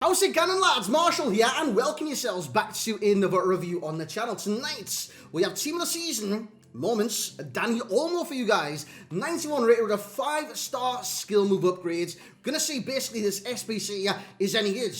How's it going, lads? Marshall here, and welcome yourselves back to another review on the channel. Tonight, we have Team of the Season moments, DANI OLMO for you guys. 91 rated with a 5-star skill move upgrades. Gonna see basically this SBC is any good.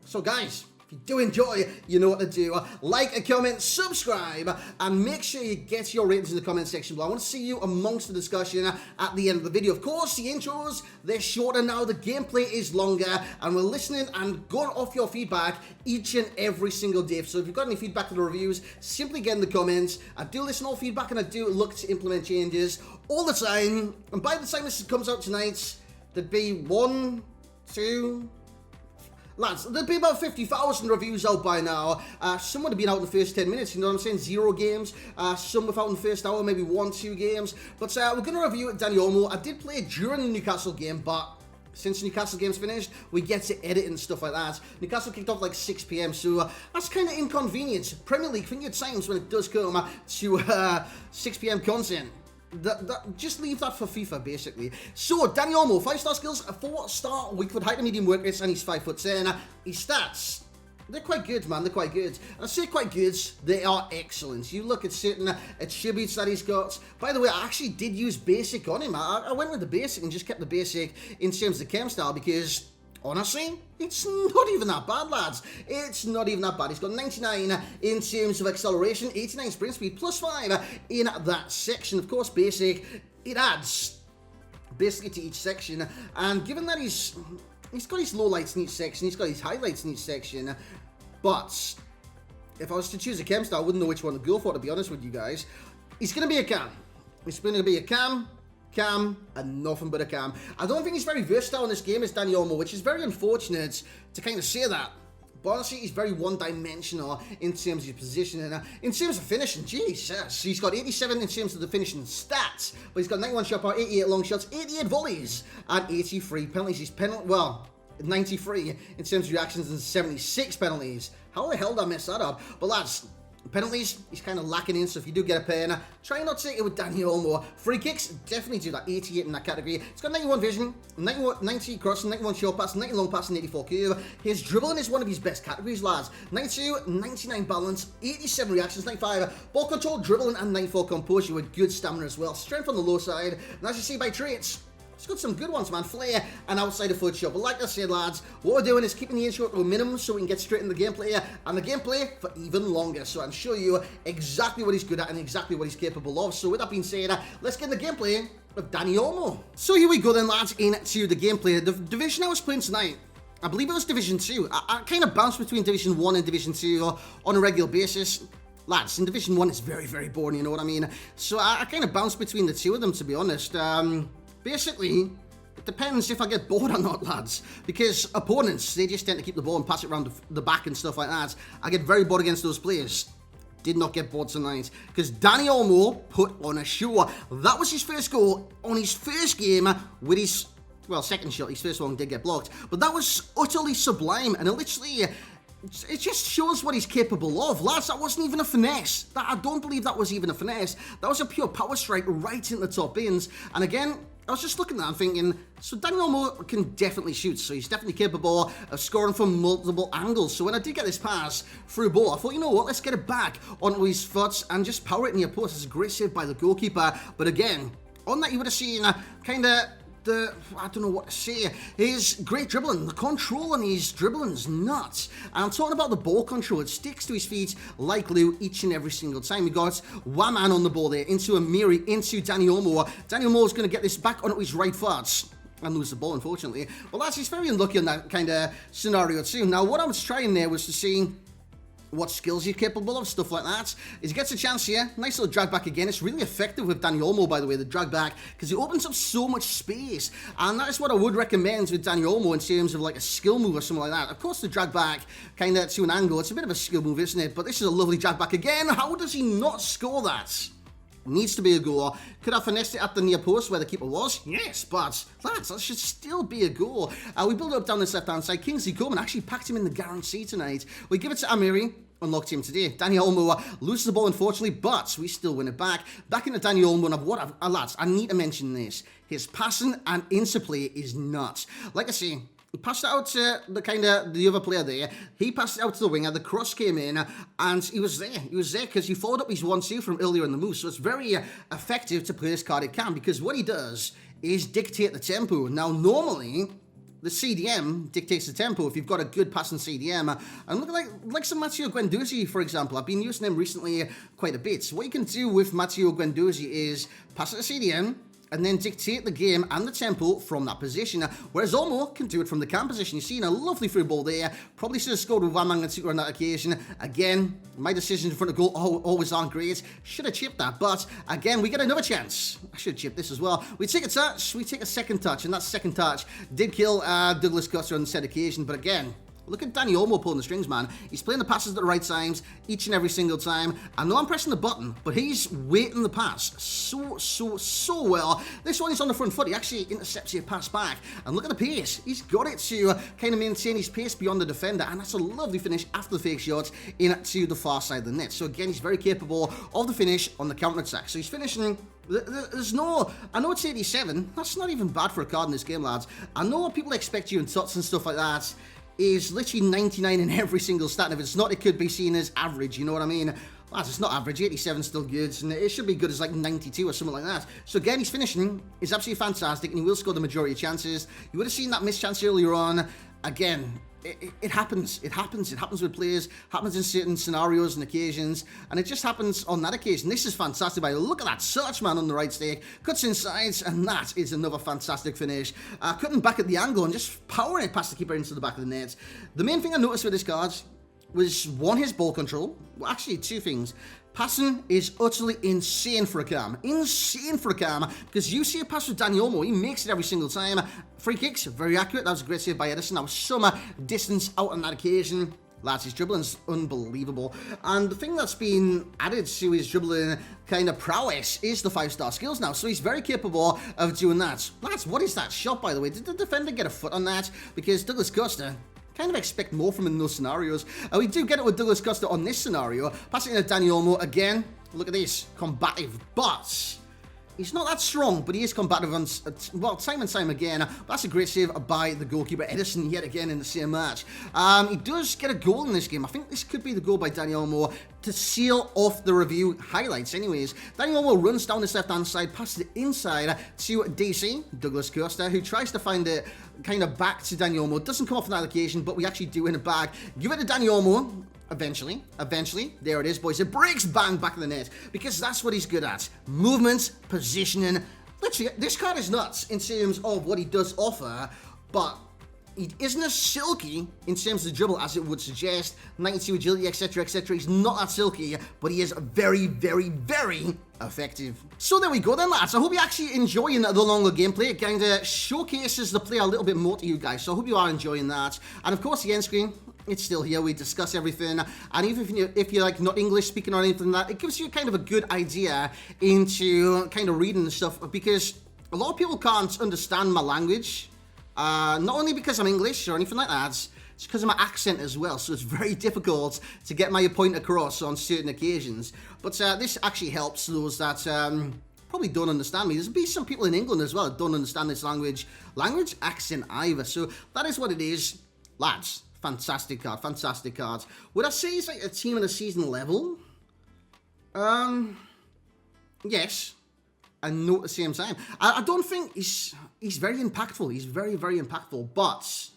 So guys, if you do enjoy, you know what to do. Like, a comment, subscribe, and make sure you get your ratings in the comment section below. I want to see you amongst the discussion at the end of the video. Of course, the intros, they're shorter now, the gameplay is longer, and we're listening and going off your feedback each and every single day. So if you've got any feedback to the reviews, simply get in the comments. I do listen to all feedback, and I do look to implement changes all the time. And by the time this comes out tonight, there'd be lads, there'd be about 50,000 reviews out by now. Some would have been out in the first 10 minutes, you know what I'm saying? 0 games. Some without in the first hour, maybe 1-2 games. But we're going to review it, DANI OLMO. I did play it during the Newcastle game, but since the Newcastle game's finished, we get to edit and stuff like that. Newcastle kicked off like 6 PM, so that's kind of inconvenient. Premier League, think of times when it does come to 6 PM content. Just leave that for FIFA, basically. So, DANI OLMO, 5-star skills, a 4-star weak foot height and medium work rates, and he's 5'10". His stats, they're quite good, man. They're quite good. I say quite good, they are excellent. You look at certain attributes that he's got. By the way, I actually did use basic on him. I went with the basic and just kept the basic in terms of the chem style because, honestly, it's not even that bad, lads. It's not even that bad. He's got 99 in terms of acceleration, 89 sprint speed, plus 5 in that section. Of course, basic, it adds basically to each section. And given that he's got his lowlights in each section, he's got his highlights in each section, but if I was to choose a chem style, I wouldn't know which one to go for, to be honest with you guys. He's going to be a cam. He's going to be a cam, and nothing but a cam. I don't think he's very versatile in this game as DANI OLMO, which is very unfortunate to kind of say that. But honestly, he's very one-dimensional in terms of his positioning. In terms of finishing, Jesus, he's got 87 in terms of the finishing stats, but he's got 91 shot power, 88 long shots, 88 volleys, and 83 penalties. He's 93 in terms of reactions and 76 penalties. How the hell did I mess that up? But lads, penalties, he's kind of lacking in, so if you do get a pen, try not to take it with DANI OLMO. Free kicks, definitely do that, 88 in that category. He's got 91 vision, 90 crossing, 91 short pass, 90 long pass, and 84 curve. His dribbling is one of his best categories, lads. 92, 99 balance, 87 reactions, 95 ball control, dribbling, and 94 composure with good stamina as well. Strength on the low side, and as you see by traits, it's got some good ones, man. Flair and outside of foot shot. But like I said, lads, what we're doing is keeping the intro to a minimum so we can get straight into the gameplay and the gameplay for even longer. So I can show you exactly what he's good at and exactly what he's capable of. So with that being said, let's get in the gameplay of DANI OLMO. So here we go then, lads, into the gameplay. The division I was playing tonight, I believe it was Division 2. I kind of bounced between Division 1 and Division 2 on a regular basis. Lads, in Division 1 it's very, very boring, you know what I mean? So I kind of bounced between the two of them, to be honest. Basically, it depends if I get bored or not, lads. Because opponents, they just tend to keep the ball and pass it around the back and stuff like that. I get very bored against those players. Did not get bored tonight. Because DANI OLMO put on a show. That was his first goal on his first game with his, well, second shot. His first one did get blocked. But that was utterly sublime. And it just shows what he's capable of. Lads, that wasn't even a finesse. I don't believe that was even a finesse. That was a pure power strike right in the top bins. And again, I was just looking at that and thinking, so DANI OLMO can definitely shoot, so he's definitely capable of scoring from multiple angles. So when I did get this pass through ball, I thought, you know what, let's get it back onto his foot and just power it in your post. It's a great save by the goalkeeper. But again, on that you would have seen kind of I don't know what to say, his great dribbling, the control on his dribbling's nuts. And I'm talking about the ball control, it sticks to his feet like glue each and every single time. We got one man on the ball there, into Enquiries, into DANI OLMO. DANI OLMO is going to get this back onto his right foot and lose the ball, unfortunately. Well, lads, he's very unlucky in that kind of scenario too. Now, what I was trying there was to see what skills you're capable of, stuff like that. As he gets a chance here, nice little drag back again. It's really effective with DANI OLMO, by the way, the drag back, because it opens up so much space. And that is what I would recommend with DANI OLMO in terms of like a skill move or something like that. Of course, the drag back kind of to an angle, it's a bit of a skill move, isn't it? But this is a lovely drag back again. How does he not score that? Needs to be a goal. Could I finessed it at the near post where the keeper was? Yes, but lads, that should still be a goal. We build it up down this left-hand side. Kingsley Coleman actually packed him in the guarantee tonight. We give it to Enquiries. Unlocked him today. DANI OLMO loses the ball, unfortunately, but we still win it back. Back into DANI OLMO, and lads, I need to mention this. His passing and interplay is nuts. Like I say, Passed it out to the other player there. He passed it out to the winger. The cross came in, and he was there. He was there because he followed up his 1-2 from earlier in the move. So it's very effective to play this card at Cam, because what he does is dictate the tempo. Now, normally, the CDM dictates the tempo if you've got a good passing CDM. And look at like some Matteo Guendouzi, for example. I've been using him recently quite a bit. So what you can do with Matteo Guendouzi is pass it to CDM, and then dictate the game and the tempo from that position. Whereas Olmo can do it from the Cam position. You've seen a lovely through ball there. Probably should have scored with one man on that occasion. Again, my decisions in front of goal always aren't great. Should have chipped that, but again, we get another chance. I should have chipped this as well. We take a touch, we take a second touch, and that second touch did kill Douglas Costa on the said occasion, but again, look at Dani Olmo pulling the strings, man. He's playing the passes at the right times each and every single time. I know I'm pressing the button, but he's waiting the pass so well. This one is on the front foot. He actually intercepts your pass back. And look at the pace. He's got it to kind of maintain his pace beyond the defender. And that's a lovely finish after the fake shot into the far side of the net. So again, he's very capable of the finish on the counter-attack. So he's finishing. There's no... I know it's 87. That's not even bad for a card in this game, lads. I know what people expect you in TOTS and stuff like that is literally 99 in every single stat. And if it's not, it could be seen as average, you know what I mean? Lads, it's not average. 87 still good, and it should be good as like 92 or something like that. So again, his finishing is absolutely fantastic, and he will score the majority of chances. You would have seen that missed chance earlier on. Again, it happens. It happens. It happens with players. Happens in certain scenarios and occasions. And it just happens on that occasion. This is fantastic. By look at that search man on the right stick. Cuts inside. And that is another fantastic finish. Cutting back at the angle and just powering it past the keeper into the back of the net. The main thing I noticed with this card was, one, his ball control. Well, actually, two things. Passing is utterly insane for a Cam. Insane for a Cam. Because you see a pass with Dani Olmo, he makes it every single time. Free kicks, very accurate. That was a great save by Edison. That was some distance out on that occasion. Lads, his dribbling's unbelievable. And the thing that's been added to his dribbling kind of prowess is the 5-star skills now. So he's very capable of doing that. Lads, what is that shot, by the way? Did the defender get a foot on that? Because Douglas Costa... kind of expect more from him in those scenarios. We do get it with Douglas Costa on this scenario. Passing it to Dani Olmo again. Look at this. Combative. But he's not that strong, but he is combative on, well, time and time again. But that's a great save by the goalkeeper, Edison, yet again in the same match. He does get a goal in this game. I think this could be the goal by Dani Olmo to seal off the review highlights. Anyways, Dani Olmo runs down this left-hand side, passes it inside to DC, Douglas Costa, who tries to find it kind of back to Dani Olmo. Doesn't come off on that occasion, but we actually do win it back. Give it to Dani Olmo. Eventually, there it is, boys. It breaks, bang, back of the net, because that's what he's good at. Movement, positioning. Literally, this card is nuts in terms of what he does offer, but he isn't as silky in terms of the dribble as it would suggest. 92 agility, etc., etc. He's not that silky, but he is very, very, very effective. So there we go then, lads. I hope you're actually enjoying the longer gameplay. It kind of showcases the play a little bit more to you guys, so I hope you are enjoying that. And of course, the end screen, it's still here. We discuss everything, and even if you're like not English speaking or anything like that, it gives you kind of a good idea into kind of reading the stuff, because a lot of people can't understand my language, not only because I'm English or anything like that, it's because of my accent as well, so it's very difficult to get my point across on certain occasions. But this actually helps those that probably don't understand me. There's be some people in England as well that don't understand this language accent either, so that is what it is, lads. Fantastic card, fantastic cards. Would I say he's like a team in a season level? Yes, and no at the same time. I don't think he's very impactful. He's very, very impactful, but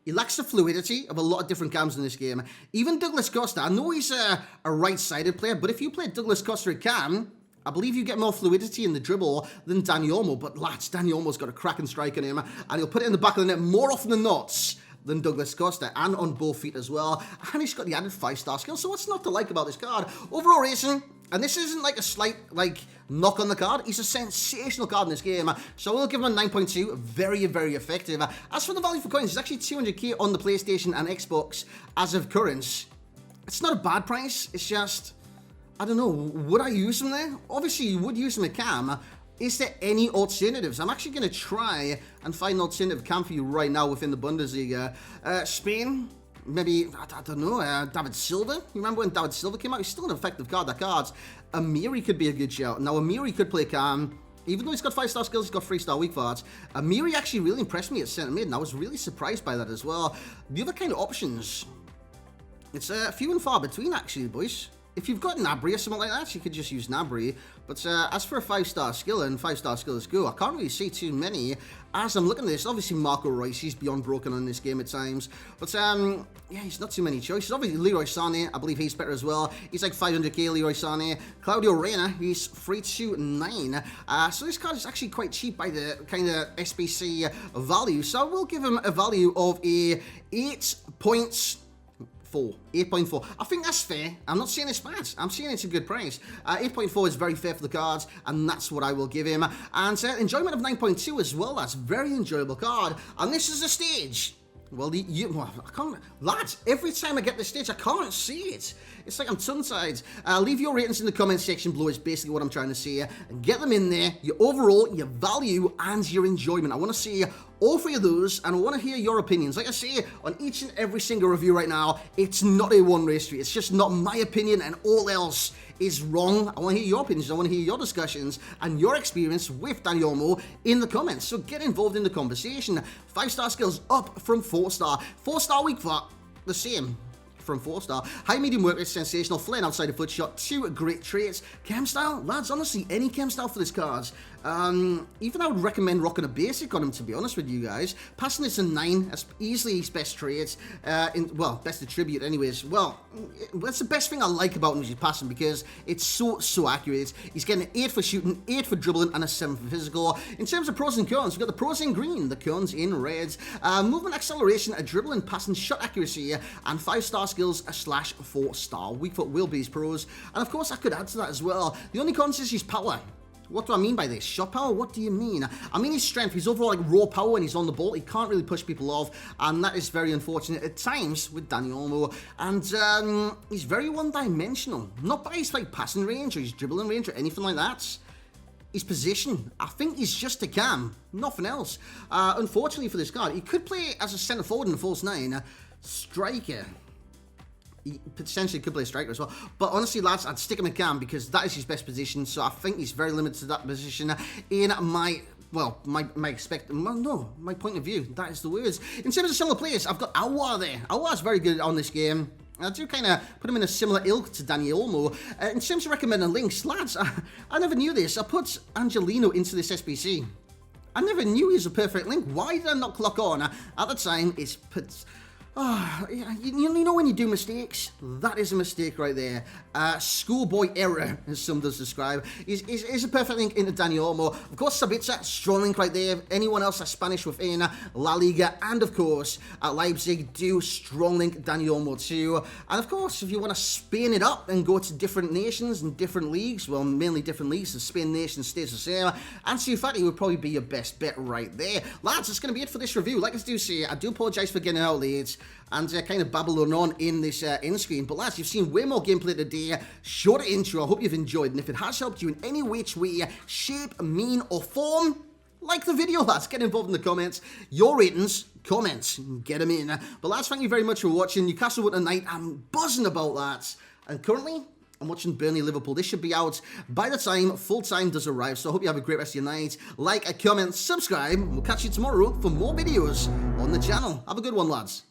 he lacks the fluidity of a lot of different cams in this game. Even Douglas Costa, I know he's a right-sided player, but if you play Douglas Costa at cam, I believe you get more fluidity in the dribble than Dani Olmo. But lads, Dani Olmo's got a cracking strike on him, and he'll put it in the back of the net more often than not than Douglas Costa, and on both feet as well. And he's got the added 5-star skill, so what's not to like about this card? Overall rating, and this isn't like a slight knock on the card, he's a sensational card in this game, so we'll give him a 9.2, very, very effective. As for the value for coins, it's actually 200k on the PlayStation and Xbox as of current. It's not a bad price, it's just, I don't know, would I use him there? Obviously you would use him at cam. Is there any alternatives? I'm actually going to try and find an alternative cam for you right now within the Bundesliga. Spain, maybe, I don't know, David Silva? You remember when David Silva came out? He's still an effective card, that card. Amiri could be a good shout. Now, Amiri could play cam. even though he's got 5-star skills, he's got 3-star weak parts. Amiri actually really impressed me at centre mid, and I was really surprised by that as well. The other kind of options, it's few and far between, actually, boys. If you've got Nabri or something like that, you could just use Nabri. But as for a 5-star skill and 5-star skills go, I can't really see too many. As I'm looking at this, obviously Marco Reus, he's beyond broken on this game at times. But yeah, he's not too many choices. Obviously Leroy Sané, I believe he's better as well. He's like 500k, Leroy Sané. Claudio Reyna, he's 329. So this card is actually quite cheap by the kind of SBC value. So we'll give him a value of a 8.4. I think that's fair. I'm not saying it's bad. I'm saying it's a good price. 8.4 is very fair for the cards, and that's what I will give him. And enjoyment of 9.2 as well. That's a very enjoyable card. And this is a stage. Well, I can't, lads, every time I get this stage, I can't see it. It's like I'm tongue-tied. Leave your ratings in the comment section below is basically what I'm trying to say. And get them in there, your overall, your value, and your enjoyment. I want to see all three of those, and I want to hear your opinions. Like I say, on each and every single review right now, it's not a one-way street. It's just not my opinion, and all else is wrong. I want to hear your opinions. I want to hear your discussions and your experience with DANI OLMO in the comments. So get involved in the conversation. 5-star skills up from 4-star. 4-star weak for the same from 4-star. High medium work rate, sensational. Flaring outside a foot shot. 2 great traits. Chem style, lads, honestly, any chem style for this card. Even I would recommend rocking a basic on him, to be honest with you guys. Passing is a 9. That's easily his best trait. Well, best attribute anyways. Well, that's the best thing I like about him is his passing, because it's so accurate. He's getting an 8 for shooting, 8 for dribbling, and a 7 for physical. In terms of pros and cons, we've got the pros in green, the cons in red. Movement acceleration, a dribbling, passing, shot accuracy, and 5-star skills, a / 4-star. Weak foot will be his pros. And of course, I could add to that as well. The only cons is his power. What do I mean by this? Shot power? What do you mean? I mean his strength. His overall like raw power when he's on the ball. He can't really push people off, and that is very unfortunate at times with DANI OLMO. And he's very one-dimensional. Not by his like passing range or his dribbling range or anything like that. His position. I think he's just a cam. Nothing else. Unfortunately for this card, he could play as a centre forward in a false 9. Striker. He potentially could play a striker as well. But honestly, lads, I'd stick him in cam because that is his best position. So I think he's very limited to that position in my point of view. That is the words. In terms of similar players, I've got Aouar there. Aouar's very good on this game. I do kind of put him in a similar ilk to DANI OLMO. In terms of recommending links, lads, I never knew this. I put Angelino into this SBC. I never knew he was a perfect link. Why did I not clock on at the time? It's you know when you do mistakes? That is a mistake right there. Schoolboy error, as some does describe, is a perfect link into DANI OLMO. Of course, Sabitzer, strong link right there. Anyone else that's Spanish within La Liga, and of course, at Leipzig, do strong link DANI OLMO too. And of course, if you want to spin it up and go to different nations and different leagues, well, mainly different leagues, the Spain nation stays the same, Ansu Fati would probably be your best bet right there. Lads, that's going to be it for this review. Like I do say, I do apologise for getting out late and kind of babbling on in this end screen. But lads, you've seen way more gameplay today. Shorter intro. I hope you've enjoyed. And if it has helped you in any which way, shape, mean, or form, like the video, lads. Get involved in the comments. Your ratings, comments, get them in. But lads, thank you very much for watching. Newcastle won tonight. I'm buzzing about that. And currently, I'm watching Burnley-Liverpool. This should be out by the time full-time does arrive. So I hope you have a great rest of your night. Like, comment, subscribe. We'll catch you tomorrow for more videos on the channel. Have a good one, lads.